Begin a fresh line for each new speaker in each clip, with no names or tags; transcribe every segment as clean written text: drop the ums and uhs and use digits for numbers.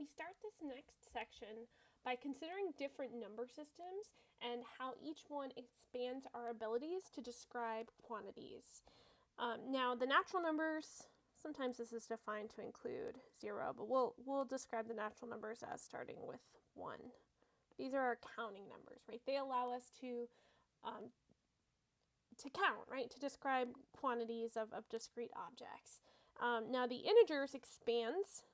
We start this next section by considering different number systems and how each one expands our abilities to describe quantities. Now, the natural numbers, sometimes this is defined to include 0, but we'll describe the natural numbers as starting with 1. These are our counting numbers, right? They allow us to count, right? To describe quantities of discrete objects. Now, the integers expands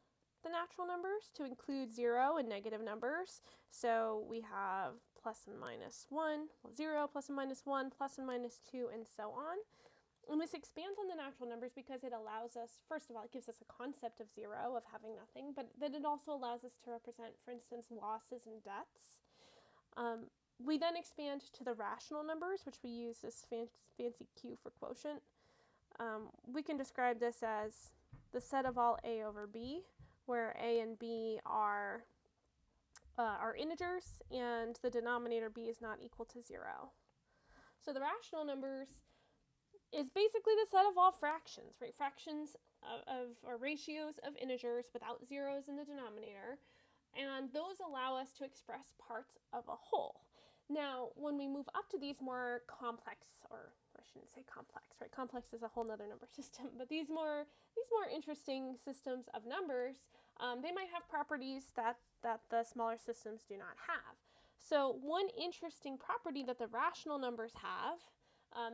the natural numbers to include 0 and negative numbers. So we have plus and minus 1, 0, plus and minus 1, plus and minus 2, and so on. And this expands on the natural numbers because it allows us, first of all, it gives us a concept of 0, of having nothing, but then it also allows us to represent, for instance, losses and debts. We then expand to the rational numbers, which we use this fancy Q for quotient. We can describe this as the set of all a over b, where a and b are integers, and the denominator b is not equal to 0. So the rational numbers is basically the set of all fractions, right? Fractions or ratios of integers without zeros in the denominator, and those allow us to express parts of a whole. Now, when we move up to these more complex, or I shouldn't say complex, right? Complex is a whole nother number system, but these more interesting systems of numbers, they might have properties that the smaller systems do not have. So one interesting property that the rational numbers have,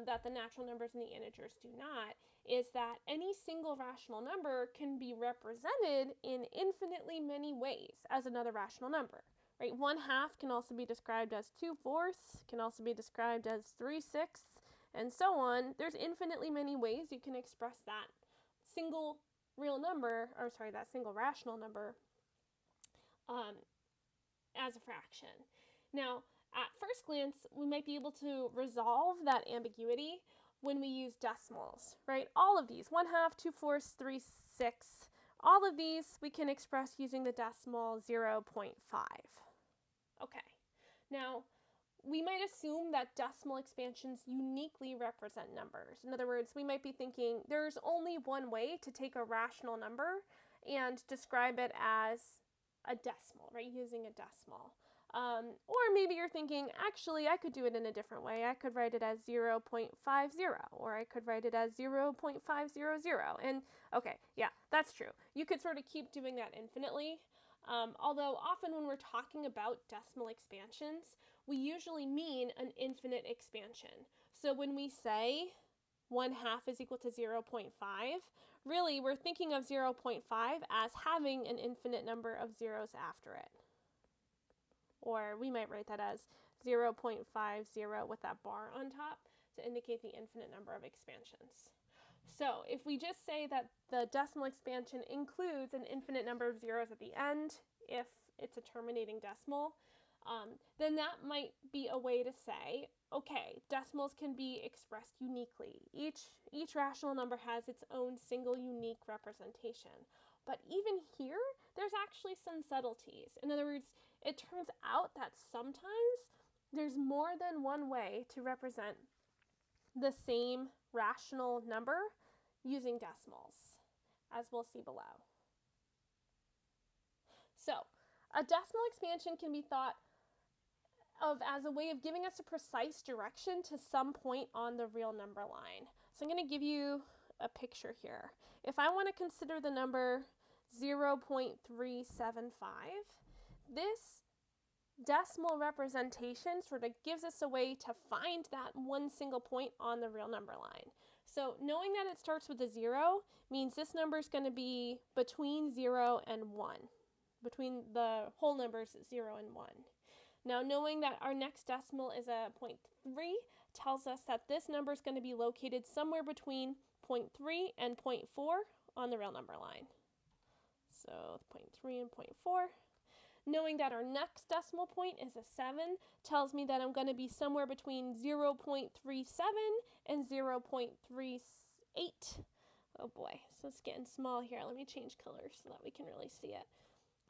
that the natural numbers and the integers do not, is that any single rational number can be represented in infinitely many ways as another rational number. Right? 1/2 can also be described as 2/4, can also be described as 3/6, and so on. There's infinitely many ways you can express that single real number, that single rational number as a fraction. Now, at first glance, we might be able to resolve that ambiguity when we use decimals, right? All of these, 1/2, 2/4, 3/6, all of these we can express using the decimal 0.5. Okay, now we might assume that decimal expansions uniquely represent numbers. In other words, we might be thinking there's only one way to take a rational number and describe it as a decimal, right? Using a decimal. Or maybe you're thinking, actually, I could do it in a different way. I could write it as 0.50, or I could write it as 0.500. And okay, yeah, that's true. You could sort of keep doing that infinitely. Although often when we're talking about decimal expansions, we usually mean an infinite expansion. So when we say 1/2 is equal to 0.5, really we're thinking of 0.5 as having an infinite number of zeros after it. Or we might write that as 0.50 with that bar on top to indicate the infinite number of expansions. So if we just say that the decimal expansion includes an infinite number of zeros at the end, if it's a terminating decimal, then that might be a way to say, okay, decimals can be expressed uniquely. Each rational number has its own single unique representation. But even here, there's actually some subtleties. In other words, it turns out that sometimes there's more than one way to represent the same rational number using decimals, as we'll see below. So, a decimal expansion can be thought of as a way of giving us a precise direction to some point on the real number line. So I'm going to give you a picture here. If I want to consider the number 0.375, this decimal representation sort of gives us a way to find that one single point on the real number line. So knowing that it starts with a 0 means this number is going to be between 0 and 1, between the whole numbers 0 and 1. Now, knowing that our next decimal is a 0.3 tells us that this number is going to be located somewhere between 0.3 and 0.4 on the real number line. So 0.3 and 0.4. Knowing that our next decimal point is a 7 tells me that I'm going to be somewhere between 0.37 and 0.38. Oh boy, so it's getting small here. Let me change colors so that we can really see it.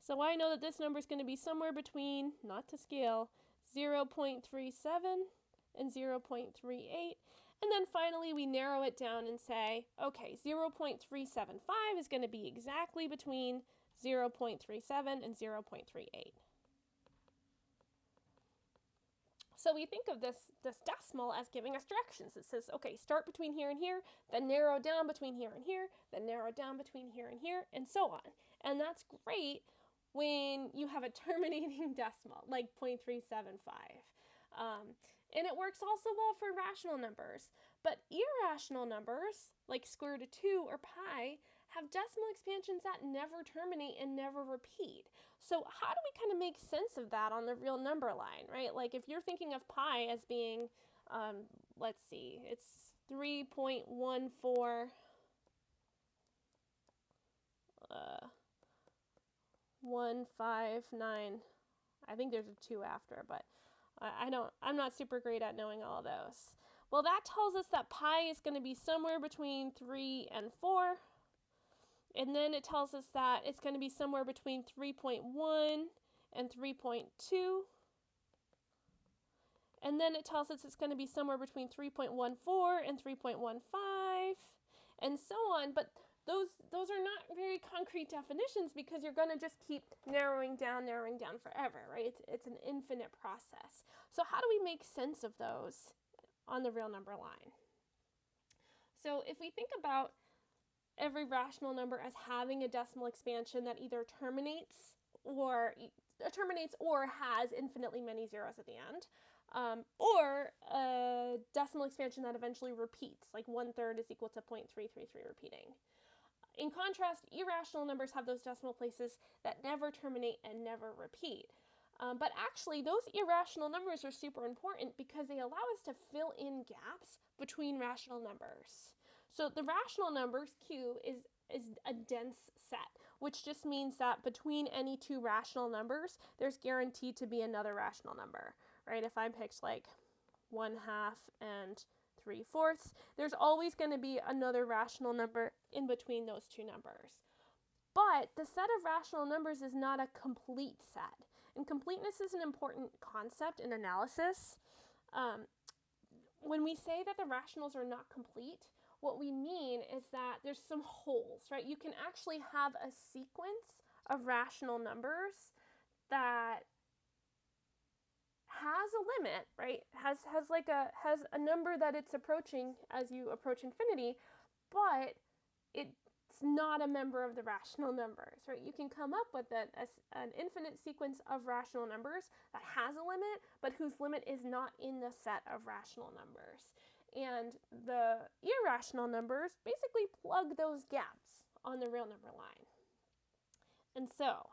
So I know that this number is going to be somewhere between, not to scale, 0.37 and 0.38. And then finally we narrow it down and say, okay, 0.375 is going to be exactly between 0.37, and 0.38. So we think of this decimal as giving us directions. It says, okay, start between here and here, then narrow down between here and here, then narrow down between here and here, and so on. And that's great when you have a terminating decimal, like 0.375. And it works also well for rational numbers. But irrational numbers, like square root of 2 or pi, have decimal expansions that never terminate and never repeat. So how do we kind of make sense of that on the real number line, right? Like if you're thinking of pi as being, let's see, it's 3.14, 159. I think there's a 2 after, but I'm not super great at knowing all of those. Well, that tells us that pi is going to be somewhere between 3 and 4. And then it tells us that it's going to be somewhere between 3.1 and 3.2. And then it tells us it's going to be somewhere between 3.14 and 3.15, and so on. But those are not very concrete definitions because you're going to just keep narrowing down forever, right? It's an infinite process. So how do we make sense of those on the real number line? So if we think about every rational number as having a decimal expansion that either terminates or has infinitely many zeros at the end, or a decimal expansion that eventually repeats, like 1/3 is equal to 0.333 repeating. In contrast, irrational numbers have those decimal places that never terminate and never repeat. But actually, those irrational numbers are super important because they allow us to fill in gaps between rational numbers. So the rational numbers, Q, is a dense set, which just means that between any two rational numbers, there's guaranteed to be another rational number, right? If I picked like 1/2 and 3/4, there's always going to be another rational number in between those two numbers. But the set of rational numbers is not a complete set. And completeness is an important concept in analysis. When we say that the rationals are not complete, what we mean is that there's some holes, right? You can actually have a sequence of rational numbers that has a limit, right? Has a number that it's approaching as you approach infinity, but it's not a member of the rational numbers, right? You can come up with an infinite sequence of rational numbers that has a limit, but whose limit is not in the set of rational numbers. And the irrational numbers basically plug those gaps on the real number line. And so,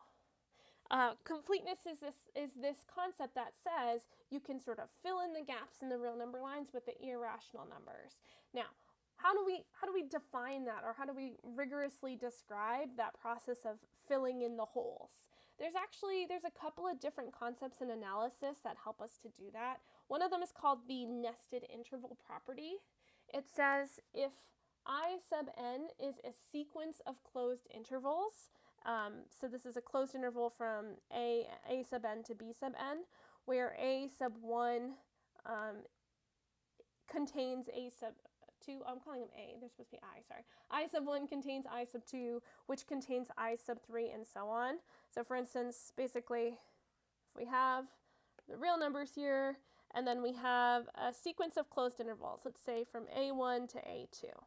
completeness is this concept that says you can sort of fill in the gaps in the real number lines with the irrational numbers. Now, how do we define that, or how do we rigorously describe that process of filling in the holes? There's a couple of different concepts in analysis that help us to do that. One of them is called the nested interval property. It says if I sub n is a sequence of closed intervals, so this is a closed interval from a sub n to b sub n, where a sub 1 contains a sub 2, I'm calling them A, they're supposed to be I, sorry. I sub 1 contains I sub 2, which contains I sub 3, and so on. So for instance, basically, if we have the real numbers here, and then we have a sequence of closed intervals, let's say from A1 to A2.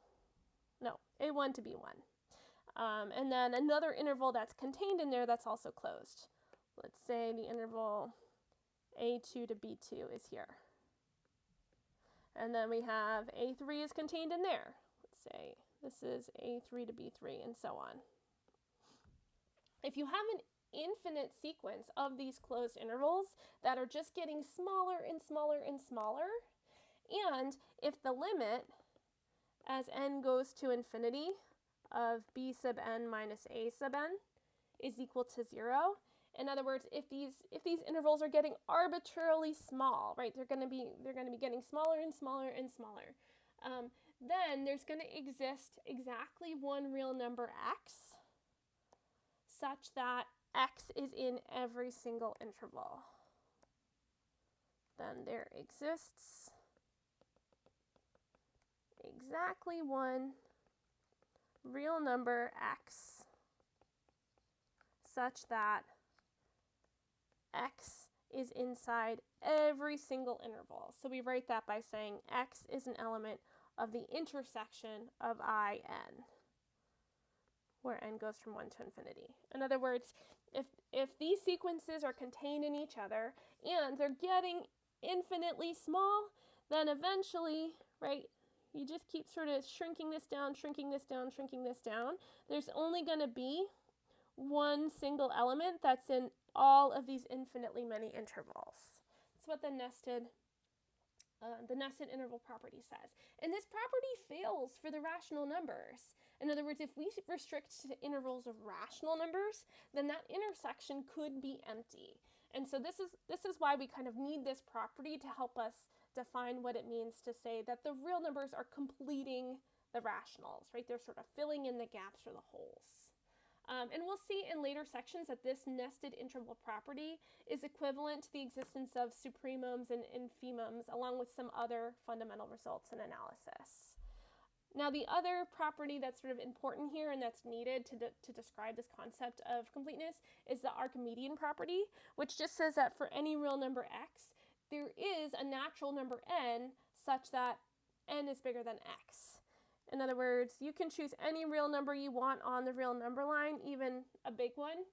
No, A1 to B1. And then another interval that's contained in there that's also closed. Let's say the interval A2 to B2 is here. And then we have A3 is contained in there. Let's say this is A3 to B3, and so on. If you have an infinite sequence of these closed intervals that are just getting smaller and smaller and smaller, and if the limit as n goes to infinity of b sub n minus a sub n is equal to 0, in other words, if these intervals are getting arbitrarily small, right, they're going to be getting smaller and smaller and smaller, then there's going to exist exactly one real number x, such that x is in every single interval. Then there exists exactly one real number x, such that x is inside every single interval. So we write that by saying x is an element of the intersection of I, n, where n goes from 1 to infinity. In other words, if these sequences are contained in each other and they're getting infinitely small, then eventually, right, you just keep sort of shrinking this down, shrinking this down, shrinking this down. There's only going to be one single element that's in all of these infinitely many intervals. That's what the nested interval property says. And this property fails for the rational numbers. In other words, if we restrict to intervals of rational numbers, then that intersection could be empty. And so this is why we kind of need this property to help us define what it means to say that the real numbers are completing the rationals, right? They're sort of filling in the gaps or the holes. And we'll see in later sections that this nested interval property is equivalent to the existence of supremums and infimums, along with some other fundamental results in analysis. Now, the other property that's sort of important here and that's needed to describe this concept of completeness is the Archimedean property, which just says that for any real number x, there is a natural number n such that n is bigger than x. In other words, you can choose any real number you want on the real number line, even a big one,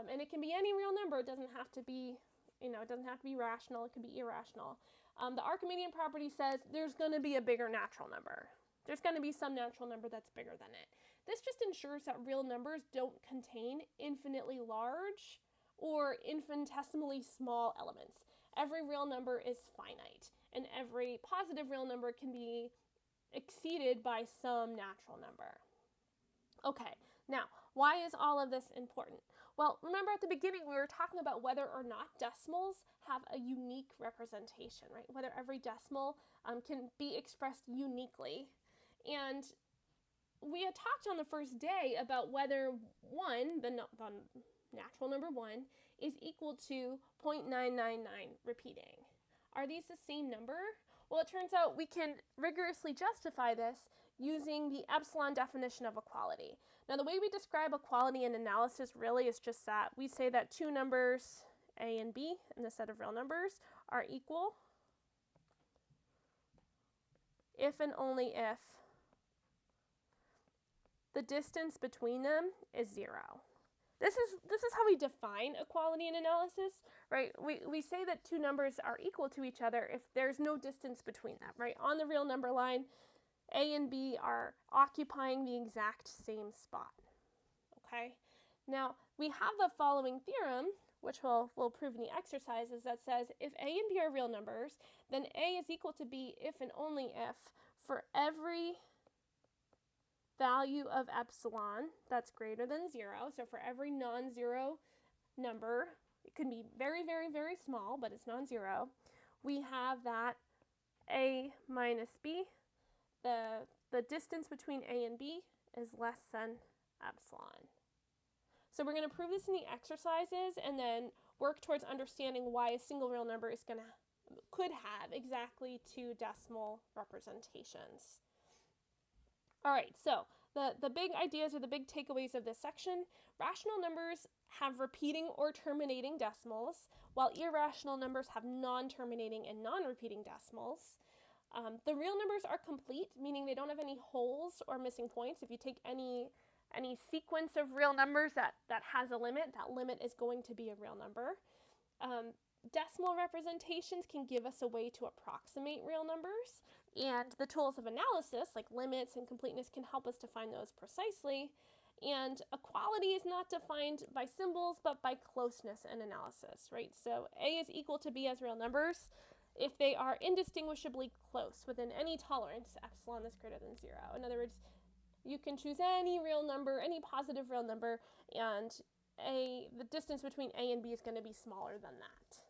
and it can be any real number. It doesn't have to be, it doesn't have to be rational. It can be irrational. The Archimedean property says there's going to be a bigger natural number. There's going to be some natural number that's bigger than it. This just ensures that real numbers don't contain infinitely large or infinitesimally small elements. Every real number is finite, and every positive real number can be exceeded by some natural number. Okay, now, why is all of this important? Well, remember at the beginning we were talking about whether or not decimals have a unique representation, right? Whether every decimal can be expressed uniquely. And we had talked on the first day about whether 1, the natural number 1, is equal to 0.999 repeating. Are these the same number? Well, it turns out we can rigorously justify this using the epsilon definition of equality. Now, the way we describe equality in analysis really is just that we say that two numbers, a and b, in the set of real numbers, are equal if and only if the distance between them is 0. This is how we define equality in analysis, right? We say that two numbers are equal to each other if there's no distance between them, right? On the real number line, A and B are occupying the exact same spot, okay? Now, we have the following theorem, which we'll prove in the exercises, that says if A and B are real numbers, then A is equal to B if and only if for every value of epsilon that's greater than 0, so for every non-zero number, it can be very, very, very small, but it's non-zero, we have that A minus B, the distance between A and B is less than epsilon. So we're going to prove this in the exercises and then work towards understanding why a single real number could have exactly two decimal representations. All right, so the big ideas or the big takeaways of this section: rational numbers have repeating or terminating decimals, while irrational numbers have non-terminating and non-repeating decimals. The real numbers are complete, meaning they don't have any holes or missing points. If you take any sequence of real numbers that has a limit, that limit is going to be a real number. Decimal representations can give us a way to approximate real numbers, and the tools of analysis, like limits and completeness, can help us define those precisely. And equality is not defined by symbols, but by closeness in analysis, right? So A is equal to B as real numbers if they are indistinguishably close within any tolerance, epsilon is greater than 0. In other words, you can choose any real number, any positive real number, and the distance between A and B is going to be smaller than that.